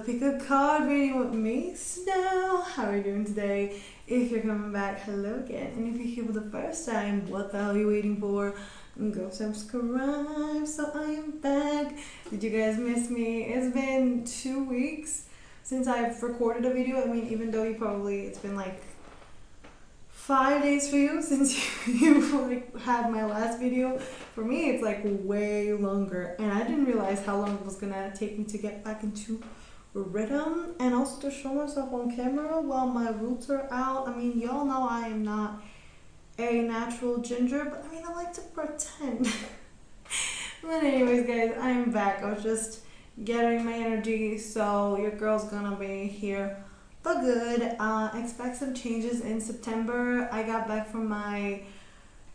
pick a card reading with me. Snow, how are you doing today? If you're coming back, hello again. And if you're here for the first time, what the hell are you waiting for? Go subscribe. So I am back. Did you guys miss me? It's been 2 weeks since I've recorded a video. I mean, even though it's been like 5 days for you since you like had my last video. For me, it's like way longer, and I didn't realize how long it was gonna take me to get back into rhythm and also to show myself on camera while my roots are out. I mean, y'all know I am not a natural ginger, but I mean, I like to pretend. But anyways, guys, I am back. I was just gathering my energy, so your girl's gonna be here for good. Expect some changes in September. I got back from my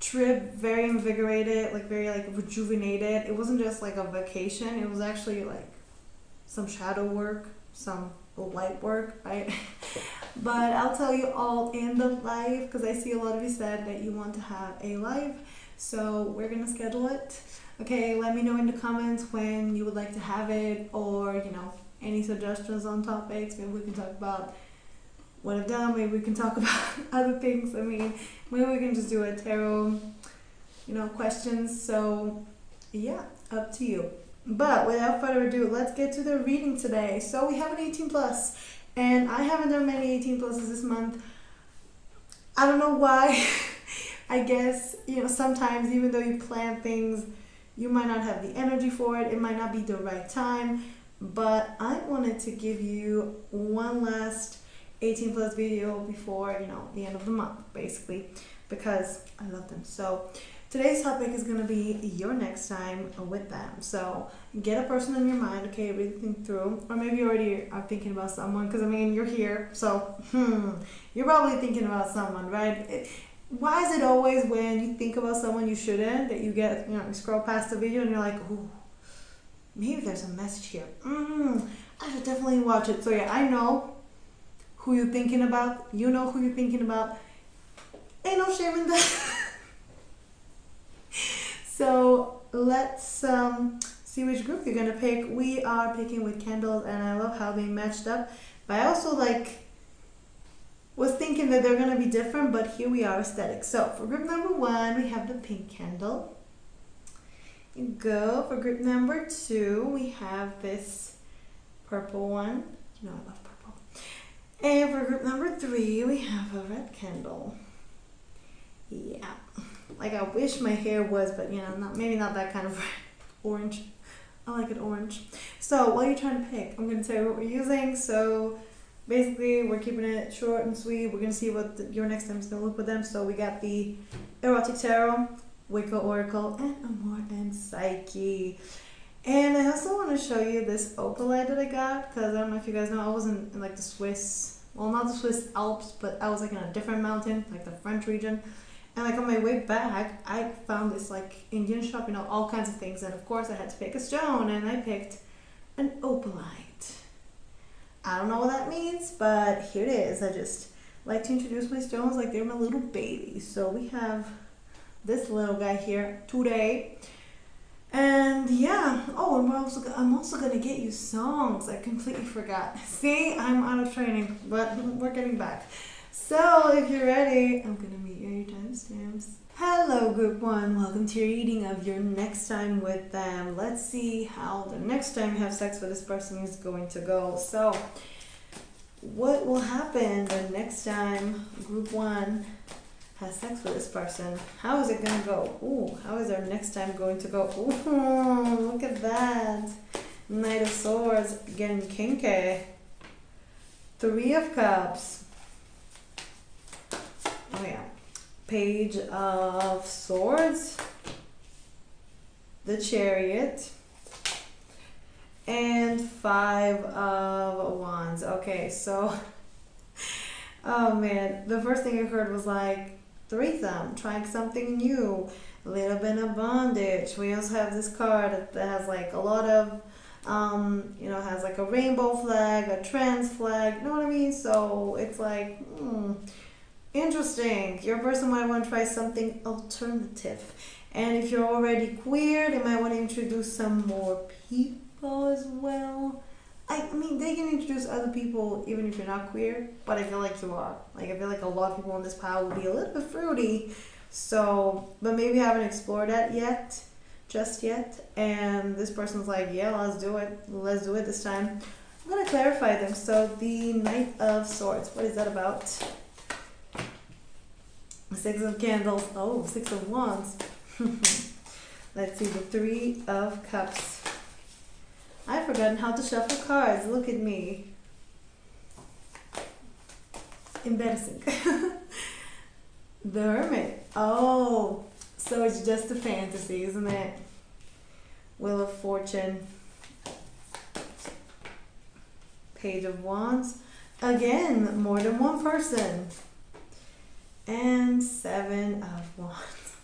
trip very invigorated, very rejuvenated. It wasn't just like a vacation, it was actually like some shadow work, some light work, right? But I'll tell you all in the live, because I see a lot of you said that you want to have a live, so we're gonna schedule it. Okay, let me know in the comments when you would like to have it, or any suggestions on topics. Maybe we can talk about what I've done, maybe we can talk about other things. I mean, maybe we can just do a tarot, questions. So yeah, up to you. But without further ado, let's get to the reading today. So we have an 18 plus, and I haven't done many 18 pluses this month. I don't know why. I guess, sometimes even though you plan things, you might not have the energy for it. It might not be the right time. But I wanted to give you one last 18 plus video before, the end of the month, basically, because I love them. So today's topic is going to be your next time with them. So get a person in your mind, okay, really think through. Or maybe you already are thinking about someone, because, I mean, you're here. So, you're probably thinking about someone, right? Why is it always when you think about someone you shouldn't, that you get, you scroll past the video and you're like, ooh, maybe there's a message here. I should definitely watch it. So yeah, I know who you're thinking about. You know who you're thinking about. Ain't no shame in that. So let's see which group you're gonna pick. We are picking with candles, and I love how they matched up. But I also was thinking that they're gonna be different, but here we are, aesthetic. So for group number 1, we have the pink candle. Go for group number 2, we have this purple one. I love purple. And for group number 3, we have a red candle. Yeah, I wish my hair was, but maybe not that kind of red. Orange. I like it orange. So what are you trying to pick? I'm gonna tell you what we're using. So basically, we're keeping it short and sweet. We're gonna see what your next time is gonna look with them. So we got the Erotic Tarot, Wicca Oracle, and Amor and Psyche. And I also want to show you this opalite that I got, because I don't know if you guys know, I wasn't in the Swiss, well, not the Swiss Alps, but I was in a different mountain, the French region. And on my way back, I found this Indian shop, all kinds of things. And of course I had to pick a stone, and I picked an opalite. I don't know what that means, but here it is. I just like to introduce my stones like they're my little babies. So we have this little guy here today, and yeah. Oh, and I'm also gonna get you songs. I completely forgot. See, I'm out of training, but we're getting back. So if you're ready, I'm gonna meet your timestamps. Hello, group 1. Welcome to your reading of your next time with them. Let's see how the next time you have sex with this person is going to go. So what will happen the next time group 1 has sex with this person? How is it gonna go? Ooh, how is our next time going to go? Ooh, look at that. Knight of Swords, getting kinky. 3 of Cups. Oh yeah. Page of Swords. The Chariot. And 5 of Wands. Okay, so oh man, the first thing I heard was threesome, trying something new, a little bit of bondage. We also have this card that has a lot of, has a rainbow flag, a trans flag, you know what I mean? So it's interesting. Your person might want to try something alternative. And if you're already queer, they might want to introduce some more people as well. I mean, they can introduce other people even if you're not queer, but I feel like you are. Like, I feel like a lot of people on this pile will be a little bit fruity. So, but maybe I haven't explored that yet, just yet. And this person's like, yeah, let's do it. Let's do it this time. I'm gonna clarify them. So, the Knight of Swords, what is that about? Six of Candles. Oh, Six of Wands. Let's see, the Three of Cups. I've forgotten how to shuffle cards. Look at me. Embarrassing. The Hermit. Oh, so it's just a fantasy, isn't it? Wheel of Fortune. Page of Wands. Again, more than one person. And Seven of Wands.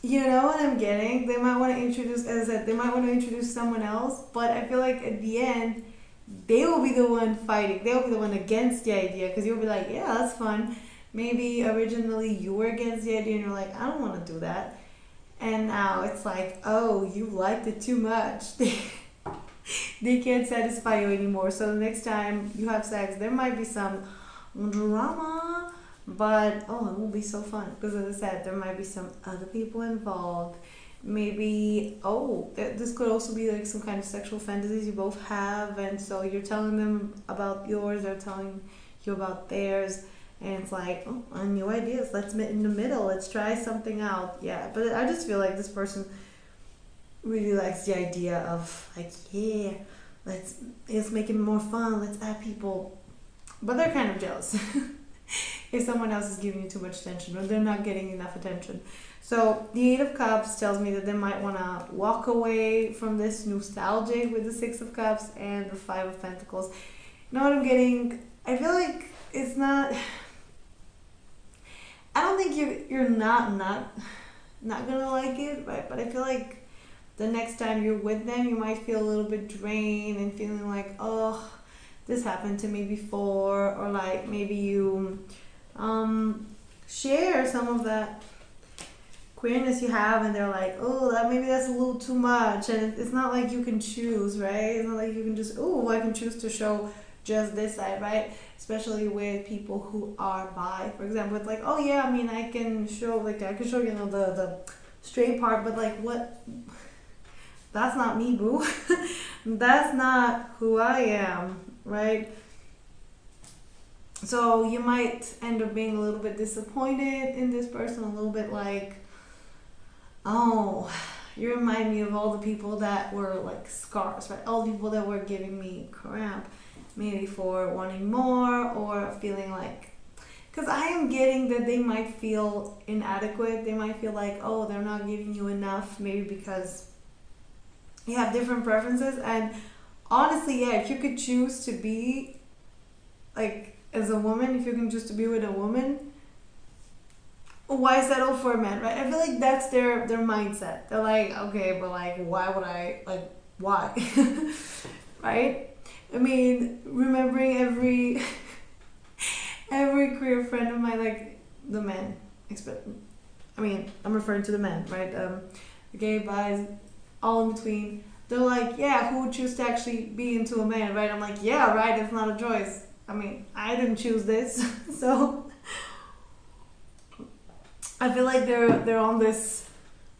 You know what I'm getting? They might want to introduce, as I said, they might want to introduce someone else, but I feel like at the end, they will be the one fighting. They'll be the one against the idea, because you'll be like, yeah, that's fun. Maybe originally you were against the idea and you're like, I don't want to do that. And now it's like, oh, you liked it too much. They can't satisfy you anymore. So the next time you have sex, there might be some drama. But, oh, it will be so fun. Because as I said, there might be some other people involved. Maybe, oh, this could also be like some kind of sexual fantasies you both have. And so you're telling them about yours, they're telling you about theirs. And it's like, oh, new ideas. Let's meet in the middle. Let's try something out. Yeah, but I just feel like this person really likes the idea of like, yeah, let's make it more fun. Let's add people. But they're kind of jealous. If someone else is giving you too much attention or they're not getting enough attention. So the Eight of Cups tells me that they might want to walk away from this nostalgic with the Six of Cups and the Five of Pentacles. You know what I'm getting? I feel like it's not... I don't think you're not gonna like it, right? But I feel like the next time you're with them, you might feel a little bit drained and feeling like, oh, this happened to me before, or like maybe you share some of that queerness you have and they're like, oh, that's a little too much. And it's not like you can choose, right? It's not like you can just, oh, I can choose to show just this side, right? Especially with people who are bi, for example. It's like, oh yeah, I mean, I can show you know, the straight part, but like, what? That's not me, boo. That's not who I am, right? So you might end up being a little bit disappointed in this person, a little bit like, oh, you remind me of all the people that were like scars, right? All the people that were giving me crap, maybe for wanting more or feeling like, because I am getting that they might feel inadequate. They might feel like, oh, they're not giving you enough, maybe because you have different preferences. And honestly, yeah, if you could choose to be like, as a woman, if you can choose to be with a woman, why settle for a man, right? I feel like that's their mindset. They're like, okay, but like, why would I, like, why? Right? I mean, remembering every queer friend of mine, like, the men, I mean, I'm referring to the men, right? The gay, guys, all in between. They're like, yeah, who would choose to actually be into a man, right? I'm like, yeah, right, it's not a choice. I mean, I didn't choose this. So I feel like they're on this,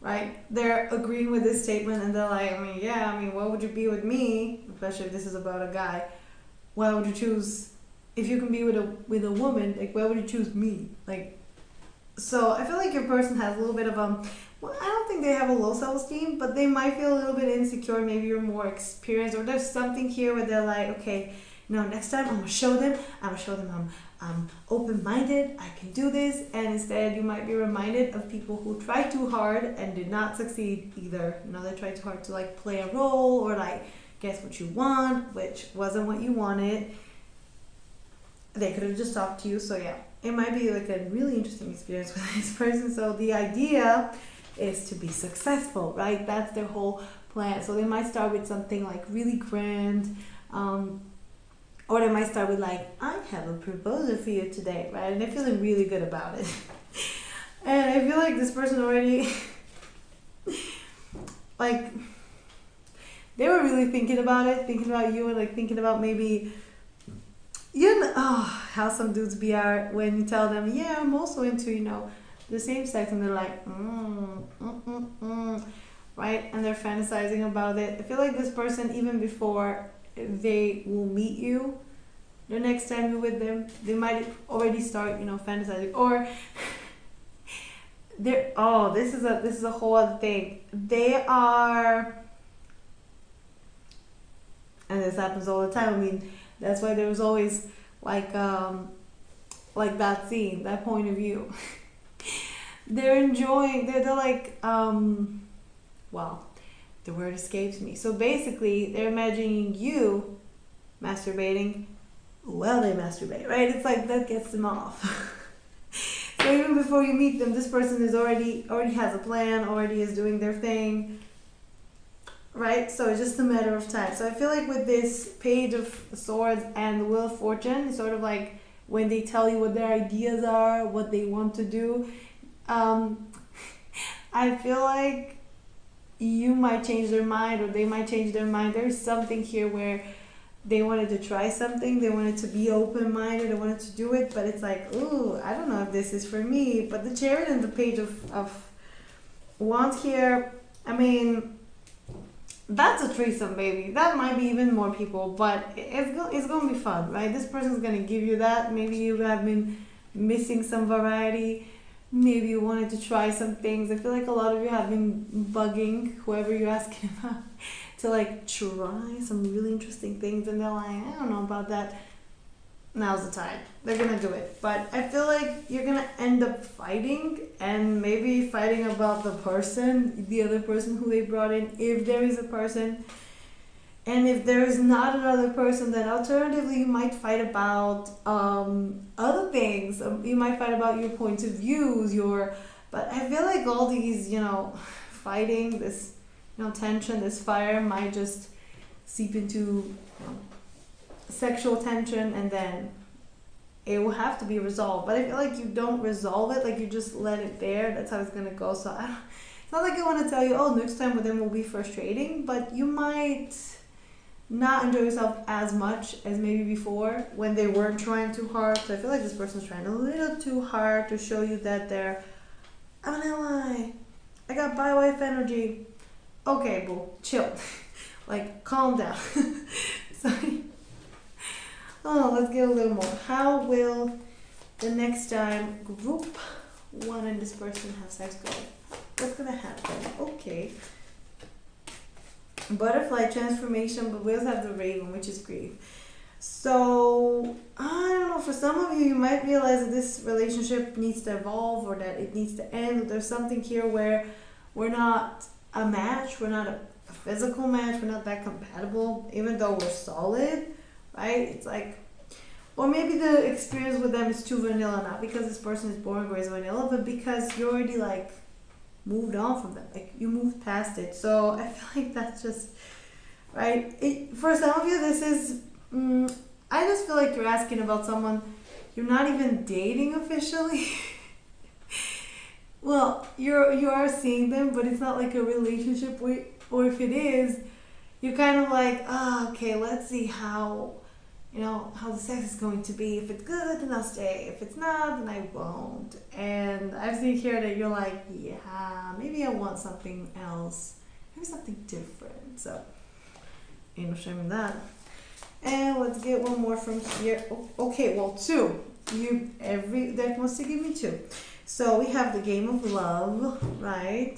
right? They're agreeing with this statement and they're like, I mean, yeah, I mean, why would you be with me? Especially if this is about a guy. Why would you choose, if you can be with a woman, like, why would you choose me? Like, so I feel like your person has a little bit of well, I don't think they have a low self-esteem, but they might feel a little bit insecure. Maybe you're more experienced, or there's something here where they're like, okay, no, next time I'm gonna show them I'm open-minded, I can do this. And instead you might be reminded of people who tried too hard and did not succeed either. You know, they tried too hard to like play a role or like guess what you want, which wasn't what you wanted. They could have just talked to you. So yeah, it might be like a really interesting experience with this person. So the idea is to be successful, right? That's their whole plan. So they might start with something like really grand, or they might start with like, I have a proposal for you today, right? And they're feeling really good about it. And I feel like this person already, like, they were really thinking about it, thinking about you, and like thinking about maybe, how some dudes be are when you tell them, yeah, I'm also into, the same sex, and they're like, right? And they're fantasizing about it. I feel like this person, even before they will meet you, the next time you're with them, they might already start, fantasizing. Or they're, this is a whole other thing. They are, and this happens all the time. I mean, that's why there was always like that scene, that point of view. They're enjoying. They're like, wow, the word escapes me. So basically, they're imagining you masturbating while they masturbate, right? It's like that gets them off. So even before you meet them, this person is already has a plan, already is doing their thing, right? So it's just a matter of time. So I feel like with this Page of Swords and the Wheel of Fortune, it's sort of like when they tell you what their ideas are, what they want to do. I feel like you might change their mind, or they might change their mind. There's something here where they wanted to try something, they wanted to be open-minded, they wanted to do it, but it's like, ooh, I don't know if this is for me. But the Chariot and the Page of Wands here, I mean, that's a threesome, baby. That might be even more people, but it's going to be fun, right? This person's going to give you that. Maybe you have been missing some variety. Maybe you wanted to try some things. I feel like a lot of you have been bugging whoever you're asking about to like try some really interesting things, and they're like, I don't know about that. Now's the time. They're gonna do it. But I feel like you're gonna end up fighting, and maybe fighting about the person, the other person who they brought in, if there is a person. And if there is not another person, then alternatively you might fight about other things. You might fight about your points of views, but I feel like all these, fighting, this, tension, this fire might just seep into sexual tension, and then it will have to be resolved. But I feel like you don't resolve it, like you just let it there. That's how it's gonna go. So it's not like I want to tell you, oh, next time with them will be frustrating, but you might not enjoy yourself as much as maybe before when they weren't trying too hard. So I feel like this person's trying a little too hard to show you that I'm an ally. I got bi-wife energy. Okay, boo, chill. Like, calm down. Sorry. Oh, let's get a little more. How will the next time group one and this person have sex go? What's gonna happen? Okay. Butterfly, transformation, but we also have the Raven, which is grief. So I don't know, for some of you, you might realize that this relationship needs to evolve, or that it needs to end. There's something here where we're not a match, we're not a physical match, we're not that compatible, even though we're solid, right? It's like, or maybe the experience with them is too vanilla, not because this person is born and raised vanilla, but because you're already like moved on from them, like you moved past it. So I feel like that's just right. For some of you, this is I just feel like you're asking about someone you're not even dating officially. Well, you are seeing them, but it's not like a relationship with, or if it is, you're kind of like, okay, let's see how the sex is going to be. If it's good, then I'll stay. If it's not, then I won't. And I've seen here that you're like, yeah, maybe I want something else. Maybe something different. So, ain't no shame in that. And let's get one more from here. Okay, well, two. Every deck wants to give me two. So we have the Game of Love, right?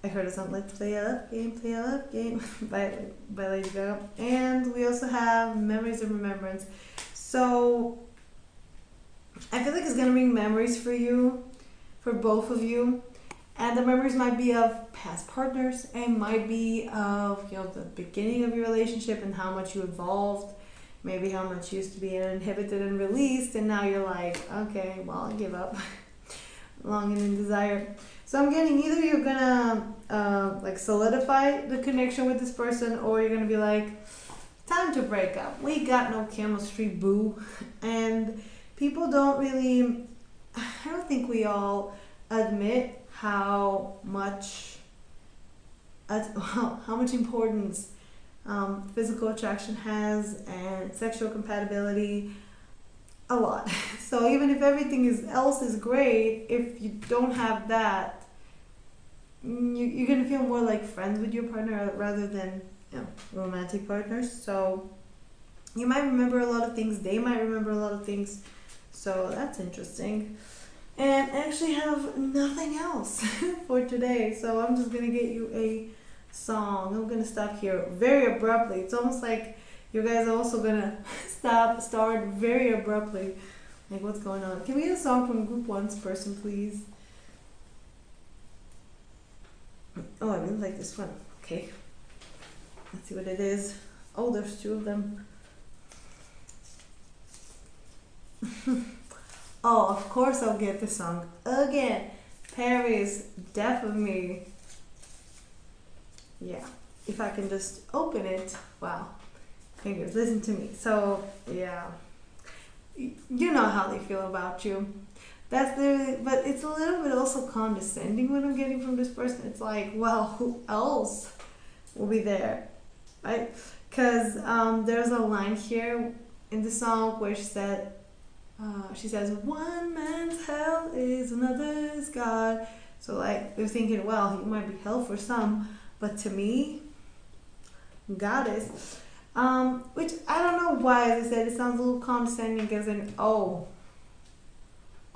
I heard a song like Play Up, Game by Lady Gaga. And we also have Memories of Remembrance. So I feel like it's going to bring memories for you, for both of you. And the memories might be of past partners, and might be of the beginning of your relationship and how much you evolved. Maybe how much you used to be inhibited and released, and now you're like, okay, well, I'll give up. Longing and desire. So I'm getting either you're gonna like solidify the connection with this person, or you're gonna be like, time to break up. We got no chemistry, boo. And people don't really, I don't think we all admit how much how much importance physical attraction has and sexual compatibility. A lot. So even if else is great, if you don't have that, you're gonna feel more like friends with your partner rather than romantic partners. So you might remember a lot of things, they might remember a lot of things. So that's interesting. And I actually have nothing else for today. So I'm just gonna get you a song. I'm gonna stop here very abruptly. It's almost like you guys are also gonna start very abruptly. Like, what's going on? Can we get a song from Group 1's person, please? Oh, I really like this one. Okay. Let's see what it is. Oh, there's two of them. Oh, of course I'll get the song again. Paris, Death of Me. Yeah. If I can just open it. Wow. Fingers, listen to me. So, yeah. You know how they feel about you. But it's a little bit also condescending what I'm getting from this person. It's like, well, who else will be there, right? Because there's a line here in the song where she says, "One man's hell is another's God." So like they're thinking, well, he might be hell for some, but to me, God is. Which I don't know why, as I said, it sounds a little condescending because then,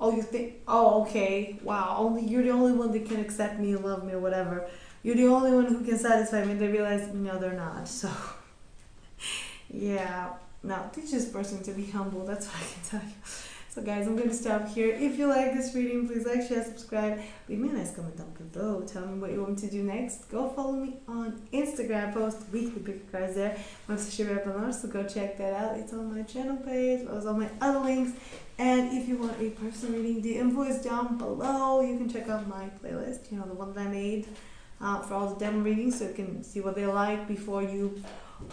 you think, okay, wow, you're the only one that can accept me and love me or whatever. You're the only one who can satisfy me. And they realize, no, they're not. So, yeah, no, teach this person to be humble. That's what I can tell you. So guys, I'm going to stop here. If you like this reading, please like, share, subscribe. Leave me a nice comment down below. Tell me what you want me to do next. Go follow me on Instagram. I post weekly pick cards there. So go check that out. It's on my channel page, as well as all my other links. And if you want a personal reading, the info is down below. You can check out my playlist, the one that I made for all the demo readings, so you can see what they like before you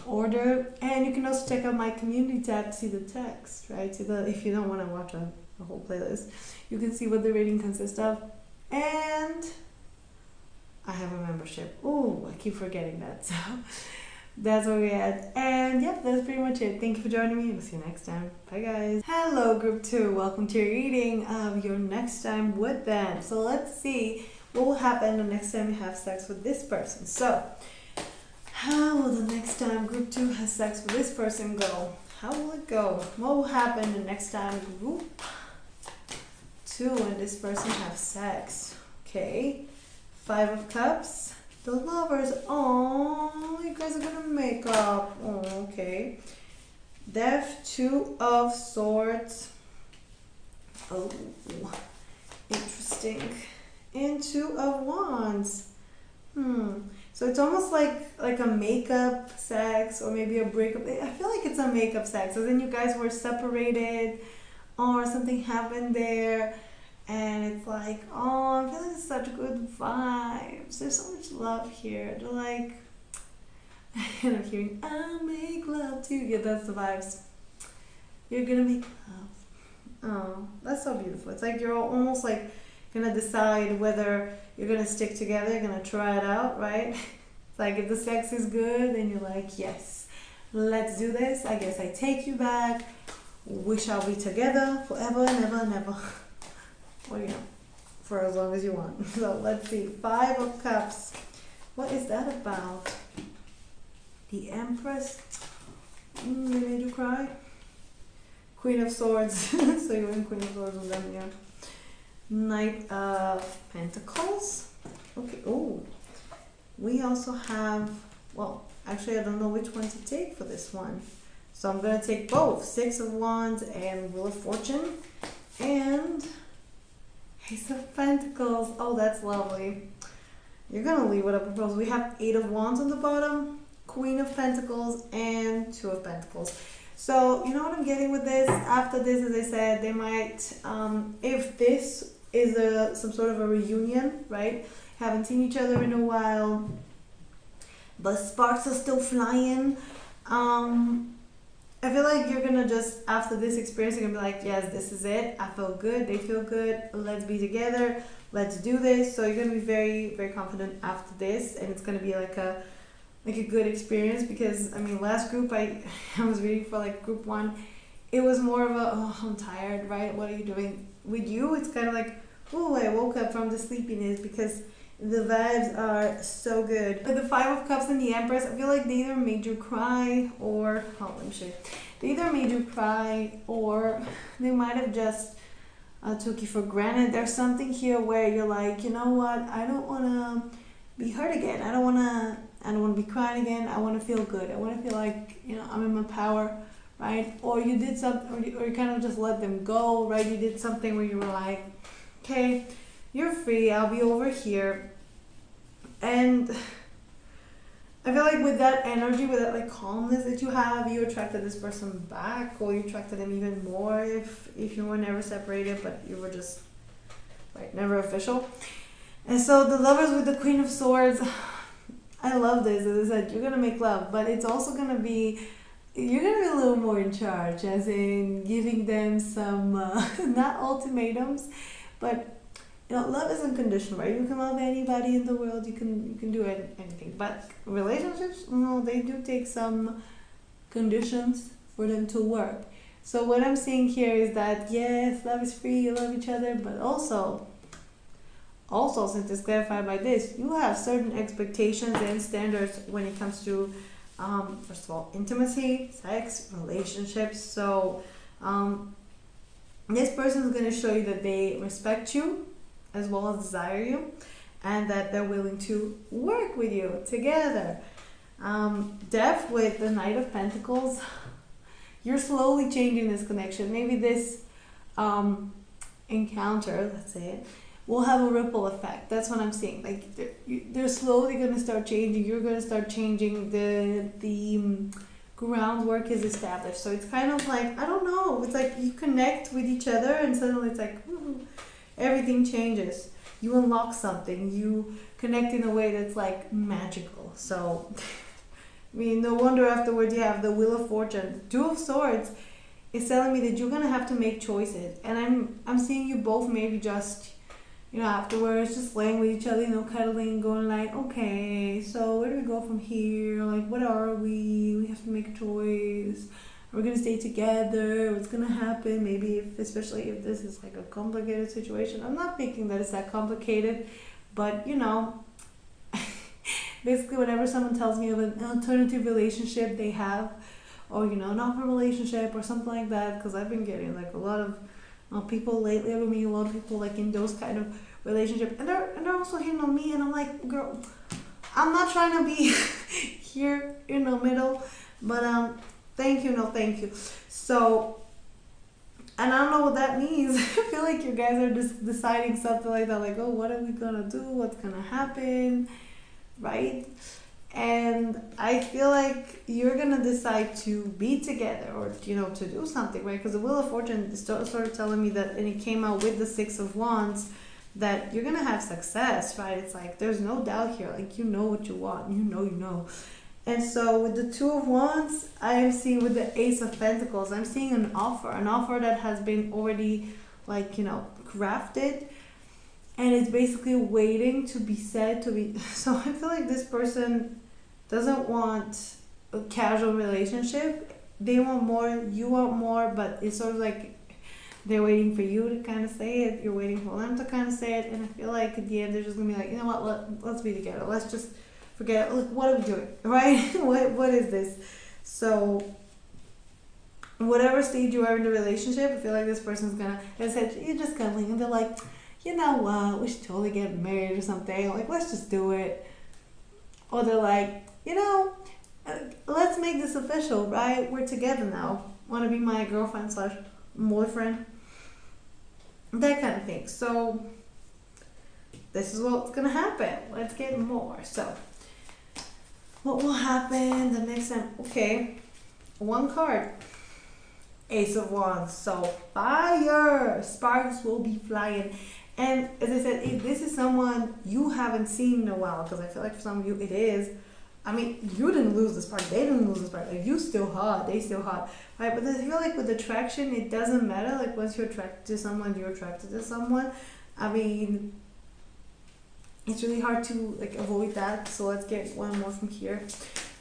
order. And you can also check out my community tab to see the text, right? If you don't want to watch a whole playlist, you can see what the reading consists of. And I have a membership. Oh, I keep forgetting that. So that's what we had. And yeah, that's pretty much it. Thank you for joining me. We'll see you next time. Bye guys. Hello group 2. Welcome to your reading of your next time with them. So let's see what will happen the next time you have sex with this person. So how will the next time group 2 has sex with this person go? How will it go? What will happen the next time group 2 and this person have sex? Okay. 5 of Cups. The Lovers. Oh, you guys are gonna make up. Oh, okay. Death. 2 of Swords. Oh, interesting. And 2 of Wands. So it's almost like a makeup sex or maybe a breakup. I feel like it's a makeup sex. So then you guys were separated or something happened there. And it's like, oh, I'm feeling such good vibes. There's so much love here. They're like, and I'm hearing, I'll make love to you. Yeah, that's the vibes. You're gonna make love. Oh, that's so beautiful. It's like you're almost like gonna decide whether you're gonna stick together, you're gonna try it out, right? It's like if the sex is good, then you're like, yes, let's do this. I guess I take you back. We shall be together forever and ever and ever. Well, for as long as you want. So let's see. 5 of Cups. What is that about? The Empress. They made you cry. Queen of Swords. So you're in Queen of Swords with them, yeah. Knight of Pentacles. Okay. Oh. We also have, well, actually I don't know which one to take for this one. So I'm going to take both. 6 of Wands and Wheel of Fortune. And Ace of Pentacles. Oh, that's lovely. You're going to leave with a proposal. We have 8 of Wands on the bottom, Queen of Pentacles, and 2 of Pentacles. So, you know what I'm getting with this? After this, as I said, they might, if this is some sort of a reunion, right? Haven't seen each other in a while, but sparks are still flying. I feel like you're gonna just, after this experience, you're gonna be like, yes, this is it. I feel good. They feel good. Let's be together. let's do this. So you're gonna be very, very confident after this, and it's gonna be like a good experience. Because I mean, last group I was reading for like group one, it was more of a, oh, I'm tired, right? What are you doing? With you, it's kind of like, oh, I woke up from the sleepiness, because the vibes are so good. With the Five of Cups and the Empress, I feel like they either made you cry or, oh, let me show you. They either made you cry, or they might have just took you for granted. There's something here where you're like, you know what? I don't want to be hurt again. I don't want to be crying again. I want to feel good. I want to feel like, I'm in my power, right? Or you did something, or you kind of just let them go, right? You did something where you were like, okay, you're free. I'll be over here. And I feel like with that energy, with that like calmness that you have, you attracted this person back, or you attracted them even more if you were never separated, but you were just like never official. And so the Lovers with the Queen of Swords, I love this. As I said, you're gonna make love, but it's also gonna be, you're gonna be a little more in charge, as in giving them some not ultimatums, but love is unconditional, right? You can love anybody in the world. You can do anything. But relationships, they do take some conditions for them to work. So what I'm seeing here is that yes, love is free. You love each other, but also since it's clarified by this, you have certain expectations and standards when it comes to, first of all, intimacy, sex, relationships. So this person is going to show you that they respect you, as well as desire you, and that they're willing to work with you together. Depth with the Knight of Pentacles, you're slowly changing this connection. Maybe this encounter, let's say it, will have a ripple effect. That's what I'm seeing. Like they're slowly going to start changing. You're going to start changing. The groundwork is established. So it's kind of like, I don't know, it's like you connect with each other and suddenly it's like, everything changes. You unlock something. You connect in a way that's like magical. So, I mean, no wonder afterwards you have the Wheel of Fortune. Two of Swords is telling me that you're gonna have to make choices. And I'm seeing you both maybe just, afterwards just laying with each other, cuddling, going like, okay, so where do we go from here? Like, what are we? We have to make a choice. We're gonna stay together. What's gonna happen? Maybe especially if this is like a complicated situation. I'm not thinking that it's that complicated, but basically whenever someone tells me of an alternative relationship they have, or an open relationship or something like that, because I've been getting like a lot of people lately. I've been meeting a lot of people like in those kind of relationships, and they're also hitting on me, and I'm like, girl, I'm not trying to be here in the middle, but thank you, no thank you. So, and I don't know what that means. I feel like you guys are just deciding something like that, like, oh, what are we gonna do? What's gonna happen? Right? And I feel like you're gonna decide to be together, or to do something, right? Because the Wheel of Fortune is sort of telling me that, and it came out with the Six of Wands, that you're gonna have success, right? It's like there's no doubt here. Like, you know what you want. You know. And so with the Two of Wands, I am seeing with the Ace of Pentacles, I'm seeing an offer that has been already crafted, and it's basically waiting to be said, so I feel like this person doesn't want a casual relationship. They want more, you want more, but it's sort of like they're waiting for you to kind of say it, you're waiting for them to kind of say it, and I feel like at the end they're just gonna be like, you know what, let's be together, let's just forget it. Look, what are we doing, right? what is this? So whatever stage you are in the relationship, I feel like this person's gonna, as I said, you're just cuddling, and they're like, you know what, we should totally get married or something, like, let's just do it. Or they're like, let's make this official, right? We're together now. Want to be my girlfriend / boyfriend? That kind of thing. So this is what's gonna happen. Let's get more. So what will happen the next time? Okay, one card. Ace of Wands. So fire! Sparks will be flying. And as I said, if this is someone you haven't seen in a while, because I feel like for some of you it is, I mean, you didn't lose this part, they didn't lose this part, like, you still hot, they still hot, right? But I feel like with attraction, it doesn't matter, like, once you're attracted to someone, you're attracted to someone. I mean, it's really hard to like avoid that. So let's get one more from here.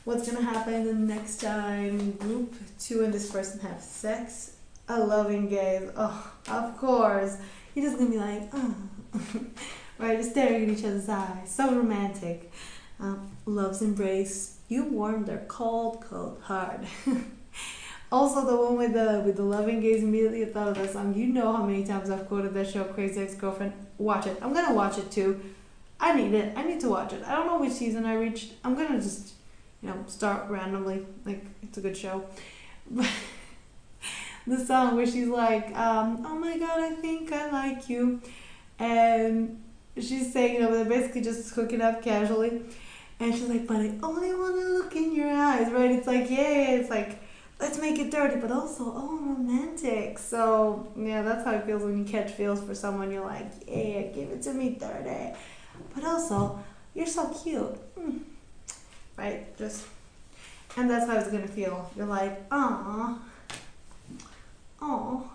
What's gonna happen the next time group two and this person have sex? A loving gaze. Oh, of course. You're just gonna be like, oh. Right, just staring at each other's eyes. So romantic. Love's embrace. You warm their cold, cold heart. Also, the one with the loving gaze, immediately I thought of that song. You know how many times I've quoted that show, Crazy Ex-Girlfriend. Watch it. I'm gonna watch it too. I need it. I need to watch it. I don't know which season I reached. I'm gonna just, start randomly. Like, it's a good show. But the song where she's like, oh my god, I think I like you. And she's saying, they're basically just hooking up casually. And she's like, but I only want to look in your eyes, right? It's like, yeah, it's like, let's make it dirty, but also, oh, romantic. So, yeah, that's how it feels when you catch feels for someone. You're like, yeah, give it to me dirty. But also, you're so cute. Right? And that's how it's going to feel. You're like, aw. Oh.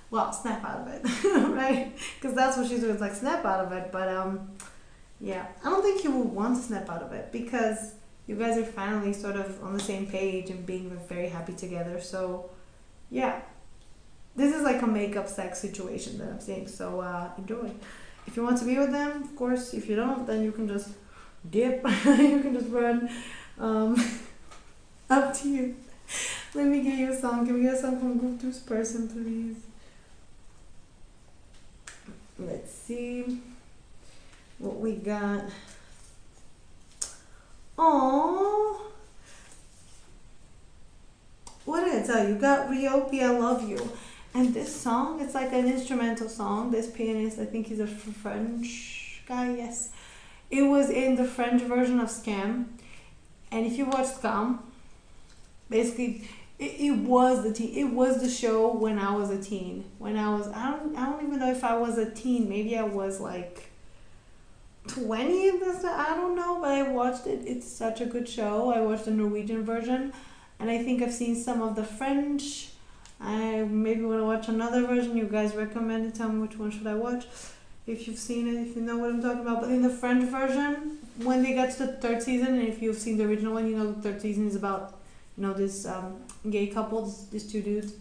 Well, snap out of it, right? Because that's what she's doing. It's like, snap out of it. But, yeah. I don't think he will want to snap out of it because you guys are finally sort of on the same page and being very happy together. So, yeah. This is like a make-up sex situation that I'm saying. So, enjoy. If you want to be with them, of course. If you don't, then you can just dip. You can just run. Up to you. Let me get you a song. Can we get a song from Group 2's person, please? Let's see what we got. Oh, what did I tell you? Got Ryopi, I Love You. And this song, it's like an instrumental song. This pianist, I think he's a French guy, yes. It was in the French version of Scam. And if you watch Scam, basically it was the show when I was a teen. When I don't even know if I was a teen. Maybe I was like 20 at this time. I don't know, but I watched it. It's such a good show. I watched the Norwegian version, and I think I've seen some of the French. I maybe want to watch another version. You guys recommend it. Tell me which one should I watch. If you've seen it, if you know what I'm talking about. But in the French version, when they get to the third season, and if you've seen the original one, you know the third season is about, this gay couple, these two dudes.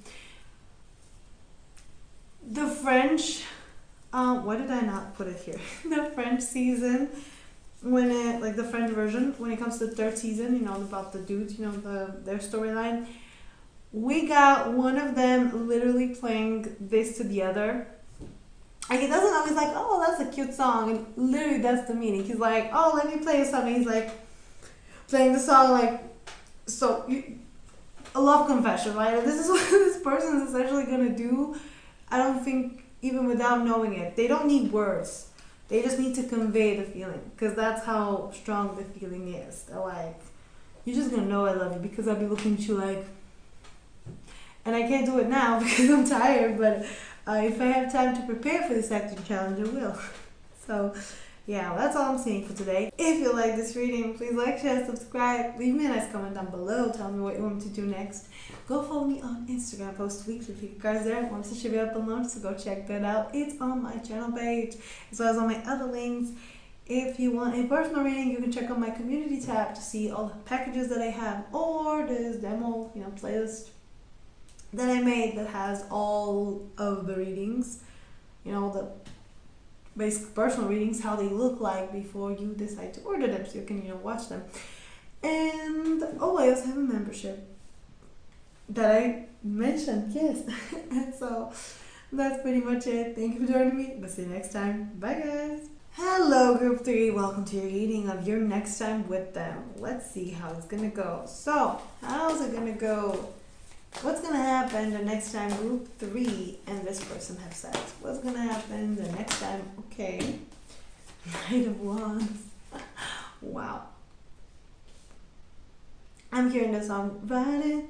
The French, why did I not put it here? The French season, the French version, when it comes to the third season, about the dudes, their storyline, we got one of them literally playing this to the other. Like, it doesn't always like, oh, that's a cute song, and literally that's the meaning. He's like, oh, let me play you something. He's like, playing the song like, so, a love confession, right? This is what this person is essentially going to do. I don't think, even without knowing it, they don't need words. They just need to convey the feeling, because that's how strong the feeling is. They're like, you're just going to know I love you, because I'll be looking at you like, and I can't do it now because I'm tired, but if I have time to prepare for this acting challenge, I will. So, yeah, that's all I'm saying for today. If you like this reading, please like, share, subscribe. Leave me a nice comment down below. Tell me what you want me to do next. Go follow me on Instagram. I post weekly figure cards there. Once it should be up and launched, so go check that out. It's on my channel page, as well as on my other links. If you want a personal reading, you can check out my community tab to see all the packages that I have, or this demo, playlist that I made that has all of the readings, the basic personal readings, how they look like before you decide to order them, so you can watch them. And I also have a membership that I mentioned, yes. And so that's pretty much it. Thank you for joining me. I'll see you next time. Bye, guys. Hello, Group 3. Welcome to your reading of your next time with them. Let's see how it's gonna go. So, how's it gonna go? What's gonna happen the next time Group 3 and this person have sex? What's gonna happen the next time? Okay. Knight of Wands. Wow. I'm hearing the song, ride it,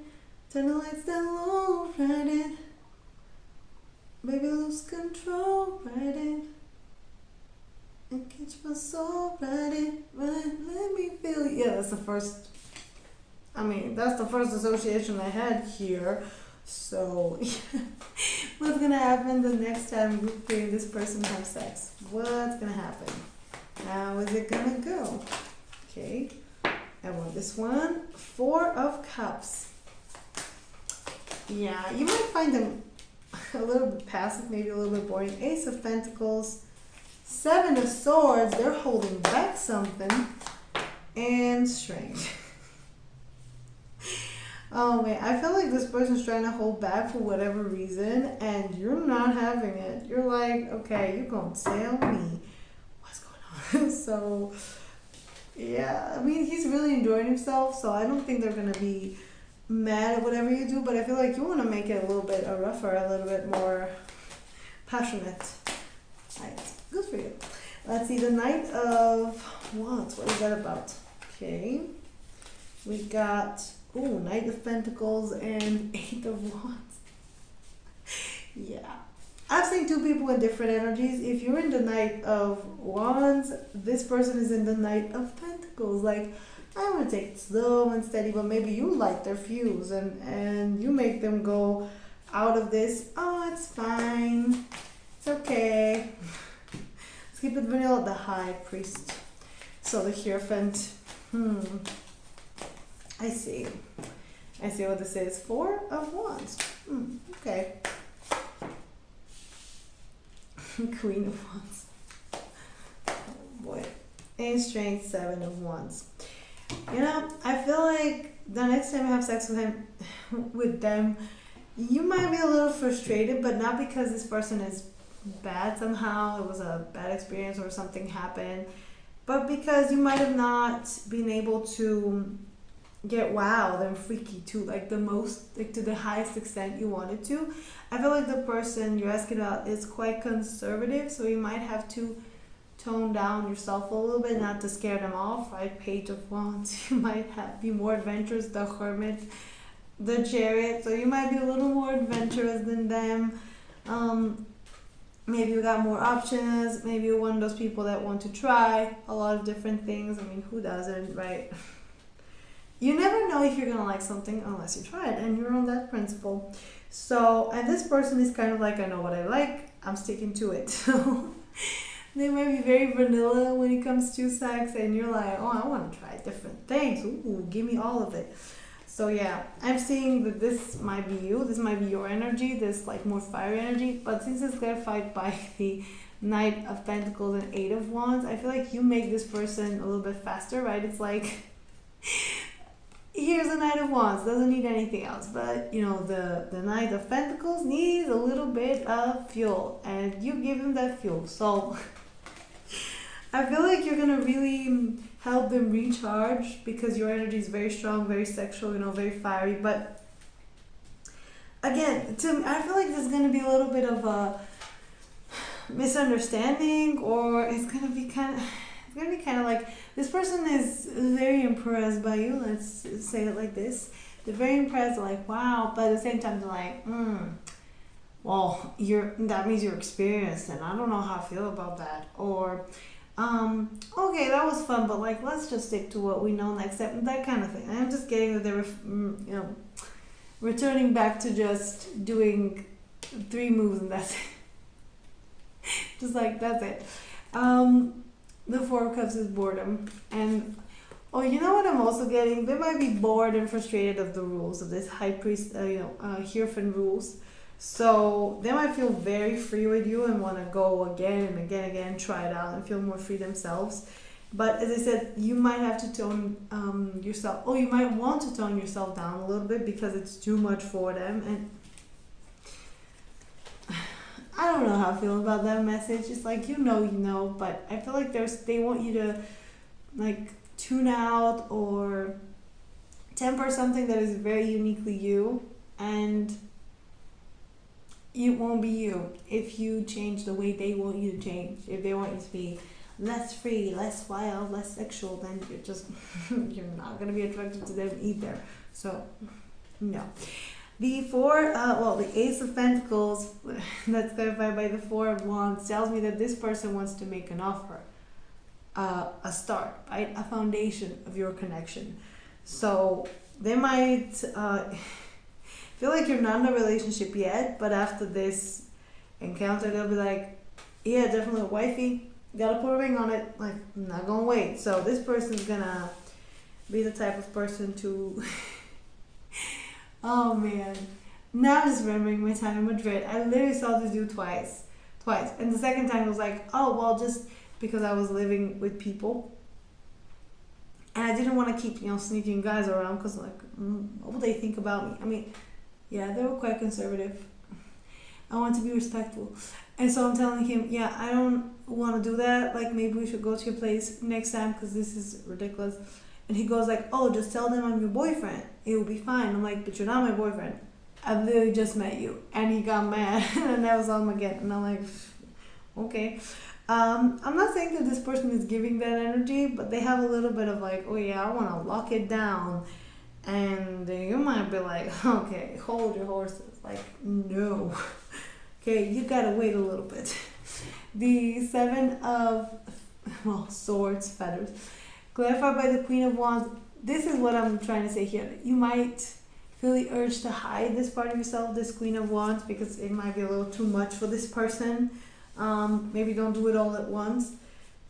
turn the lights down low, ride it. Baby, lose control, ride it. And catch my soul, ride it, let me feel you. Yeah, that's the first association I had here. So, what's gonna happen the next time Group 3 and this person have sex? What's gonna happen? How is it gonna go? Okay, I want this one. Four of Cups. Yeah, you might find them a little bit passive, maybe a little bit boring. Ace of Pentacles, Seven of Swords, they're holding back something, and Strength. Oh man, I feel like this person's trying to hold back for whatever reason, and you're not having it. You're like, okay, you're gonna tell me what's going on. So, yeah, I mean, he's really enjoying himself, so I don't think they're gonna be mad at whatever you do, but I feel like you want to make it a little bit rougher, a little bit more passionate. Right, good for you. Let's see, the Knight of Wands. What is that about? Okay, we got Knight of Pentacles and Eight of Wands. Yeah, I've seen two people in different energies. If you're in the Knight of Wands, this person is in the Knight of Pentacles. Like, I'm gonna take it slow and steady, but maybe you light their fuse and you make them go out of this. Oh, it's fine. It's okay. Let's keep it vanilla. The High Priest. So the Hierophant. I see. I see what this is. Four of Wands. Okay. Queen of Wands. Oh boy. And Strength, Seven of Wands. You know, I feel like the next time you have sex with them, you might be a little frustrated, but not because this person is bad somehow, it was a bad experience or something happened, but because you might have not been able to get wowed and freaky to like to the highest extent you wanted to. I feel like the person you're asking about is quite conservative, so you might have to tone down yourself a little bit, not to scare them off, right? Page of Wands, you might be more adventurous. The Hermit, the Chariot, so you might be a little more adventurous than them. Maybe you got more options. Maybe you're one of those people that want to try a lot of different things. I mean, who doesn't, right? You never know if you're gonna like something unless you try it, and you're on that principle. So, and this person is kind of like, I know what I like, I'm sticking to it. So they might be very vanilla when it comes to sex, and you're like, oh, I want to try different things. Ooh, give me all of it. So yeah, I'm seeing that this might be you. This might be your energy, this like more fiery energy. But since it's clarified by the Knight of Pentacles and Eight of Wands, I feel like you make this person a little bit faster, right? It's like, here's the Knight of Wands, doesn't need anything else. But, you know, the Knight of Pentacles needs a little bit of fuel, and you give him that fuel. So I feel like you're going to really help them recharge because your energy is very strong, very sexual, you know, very fiery. But again, I feel like there's going to be a little bit of a misunderstanding, or it's going to be kind of like this person is very impressed by you. Let's say it like this. They're very impressed, like, wow, but at the same time they're like, well, that means you're experienced, and I don't know how I feel about that. Or okay, that was fun, but like, let's just stick to what we know next step, that kind of thing. I'm just getting that they're returning back to just doing 3 moves and that's it. Just like, that's it. The Four of Cups is boredom. And you know what I'm also getting? They might be bored and frustrated of the rules of this High Priest, Hierophant rules. So they might feel very free with you and want to go again and again, try it out and feel more free themselves. But as I said, you might have to tone yourself, you might want to tone yourself down a little bit because it's too much for them. And I don't know how I feel about that message. It's like, you know, but I feel like they want you to like tune out or temper something that is very uniquely you, and it won't be you if you change the way they want you to change. If they want you to be less free, less wild, less sexual, then you're not going to be attracted to them either. So, no. The Ace of Pentacles, that's clarified by the Four of Wands, tells me that this person wants to make an offer, a start, right? A foundation of your connection. So they might feel like you're not in a relationship yet, but after this encounter, they'll be like, yeah, definitely wifey, gotta put a ring on it. Like, I'm not gonna wait. So this person's gonna be the type of person to. Oh man. Now I'm just remembering my time in Madrid. I literally saw this dude twice. Twice. And the second time I was like, oh, well, just because I was living with people. And I didn't want to keep, sneaking guys around because, like, what would they think about me? I mean, yeah, they were quite conservative. I want to be respectful. And so I'm telling him, yeah, I don't want to do that. Like, maybe we should go to your place next time because this is ridiculous. And he goes like, oh, just tell them I'm your boyfriend. It will be fine. I'm like, but you're not my boyfriend. I literally just met you. And he got mad. And that was all again. And I'm like, okay. I'm not saying that this person is giving that energy, but they have a little bit of like, oh yeah, I want to lock it down. And you might be like, okay, hold your horses. Like, no. Okay, you gotta wait a little bit. The Seven of, Swords, feathers, clarified by the Queen of Wands. This is what I'm trying to say here. You might feel the urge to hide this part of yourself, this Queen of Wands, because it might be a little too much for this person. Maybe don't do it all at once.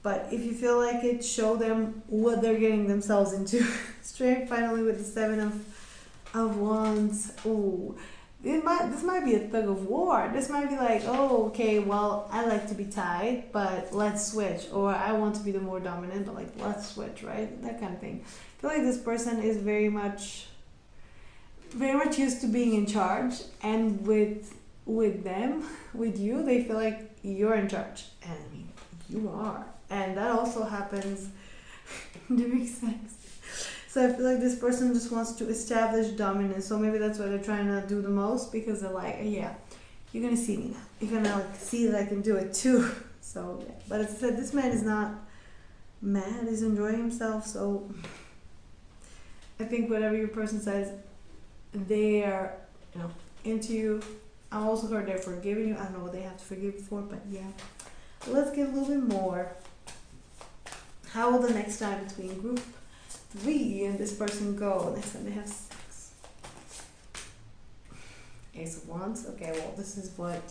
But if you feel like it, show them what they're getting themselves into. Straight finally with the Seven of Wands. Ooh. This might be a tug of war. This might be like, oh, okay, well, I like to be tied, but let's switch. Or I want to be the more dominant, but like, let's switch, right? That kind of thing. I feel like this person is very much used to being in charge, and with them, with you, they feel like you're in charge, and I mean, you are, and that also happens during sex. So I feel like this person just wants to establish dominance. So maybe that's why they're trying to do the most, because they're like, yeah, you're gonna see me now. You're gonna like see that I can do it too. So yeah. But as I said, this man is not mad. He's enjoying himself. So I think whatever your person says, they are, into you. I also heard they're forgiving you. I don't know what they have to forgive you for, but yeah. Let's get a little bit more. How will the next time between group 3 and this person go? Next time they have sex. Ace of Wands. Okay, well, this is what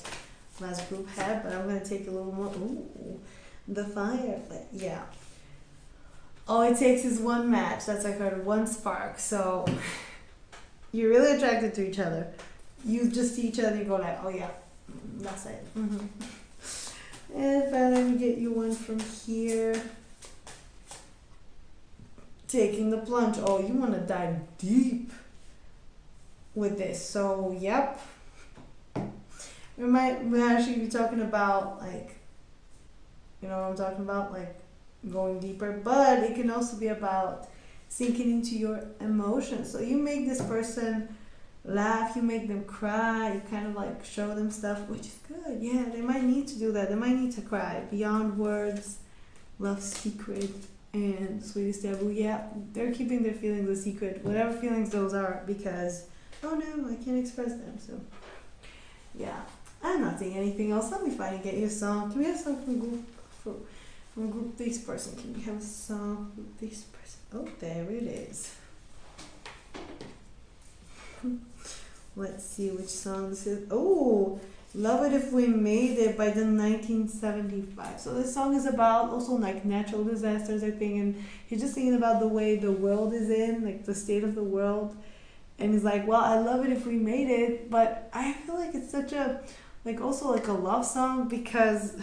last group had, but I'm going to take a little more. Ooh, the fire. But yeah. All it takes is one match. That's like one spark. So you're really attracted to each other. You just see each other and you go like, oh yeah, that's it. Mm-hmm. And finally, let me get you one from here. Taking the plunge. Oh, you want to dive deep with this. So, yep. We actually be talking about, like, you know what I'm talking about? Like, going deeper. But it can also be about sinking into your emotions. So you make this person laugh, you make them cry, you kind of like show them stuff, which is good. Yeah, they might need to do that. They might need to cry. Beyond words, love secret, and sweetest taboo. Yeah, they're keeping their feelings a secret, whatever feelings those are, because, oh no, I can't express them. So, yeah, I'm not saying anything else. Let me find and get you a song. Can we have a song from group this person? Can we have a song with this person? Oh, there it is. Let's see which song this is. Oh, Love It If We Made It by the 1975. So this song is about also like natural disasters, I think, and he's just thinking about the way the world is in, like the state of the world. And he's like, well, I love it if we made it, but I feel like it's such a, like also like a love song, because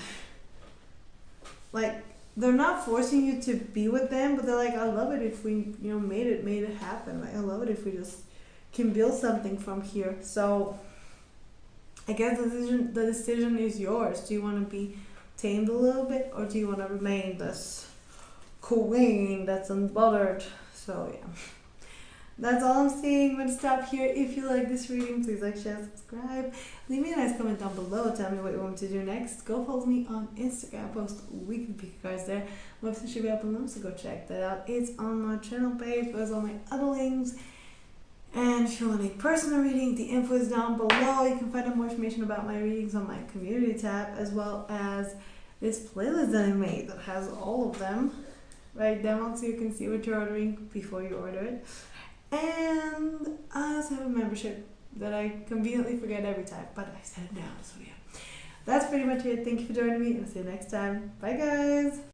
like they're not forcing you to be with them, but they're like, I love it if we, made it happen. Like, I love it if we just can build something from here. So I guess the decision is yours. Do you want to be tamed a little bit, or do you want to remain this queen that's unbothered? So yeah, that's all I'm saying. I'm going to stop here. If you like this reading, please like, share, subscribe. Leave me a nice comment down below. Tell me what you want me to do next. Go follow me on Instagram. I post weekly pick cards there. My website should be up below, so go check that out. It's on my channel page. There's all my other links. And if you want a personal reading, the info is down below. You can find out more information about my readings on my community tab, as well as this playlist that I made that has all of them right down, so you can see what you're ordering before you order it. And I also have a membership that I conveniently forget every time, but I set it down, so yeah. that's pretty much it. Thank you for joining me. I'll see you next time. Bye, guys.